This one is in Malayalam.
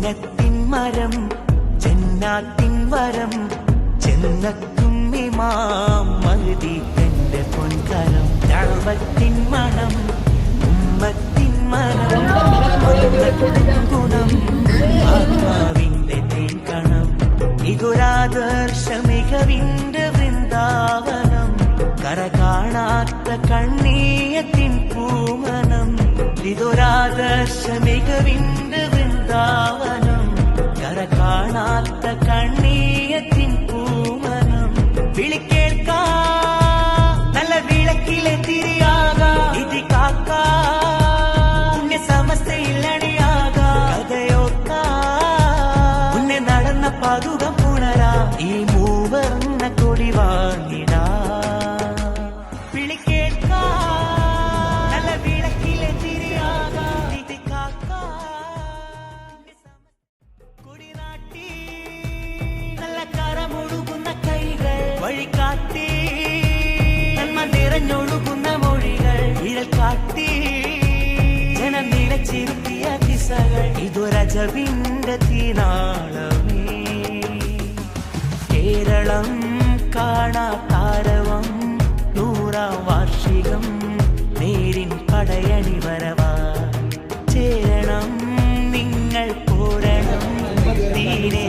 സുന്നത്തിൻ മരം ജന്നാത്തിൻ വരം ചെന്നത്തും ഇമാം മഹ്ദി തന്റെ പൊൻകരം ദഅവത്തിൻ മണം ഉമ്മത്തിൻ മനം ഗുണം ആത്മാവിന്റെ തേൻകണം ഇതൊരാദർശ മികവിന്റെ വൃന്ദാവനം കര കാണാത്ത കണ്ണീയത്തിൻ പൂമനം ഇതൊരാദർശ മികവിന്റെ വൃന്ദാവനം കര കാണാത്ത കണ്ണീയത്തിൻ പൂമനം വിളിക്കേൾക്കാ നല്ല വിളക്കിലെ തിരിയാകാ ഇതി കാക്കാ പുണ്യ സമസ്തയിൽ അണിയാകാ കഥയോക്കാ മുന്നേ നടന്ന പതുകം പുണരാ ഈ മൂവർണ്ണ കൊടി വാങ്ങിടാ വിളിക്കേൾക്കാ നല്ല വിളക്കിലെ തിരിയാകാ ഇതി കാക്കാ കൊടിനാട്ടി നല്ല കരമൊഴുകുന്ന കൈകൾ വഴികാട്ടി നന്മ നിറഞ്ഞൊഴുകുന്ന മൊഴികൾ ഇഴൽ കാട്ടി ജനം നിലച്ചിരുത്തിയ ദിശകൾ ഇതൊരജവിന്റെ തീനാളമേ കേരളം കാണാതാരവം 100-ാം വാർഷികം നേരിൻ പടയണി വരവാ ചേരണം നിങ്ങൾ പോരണം തീരെ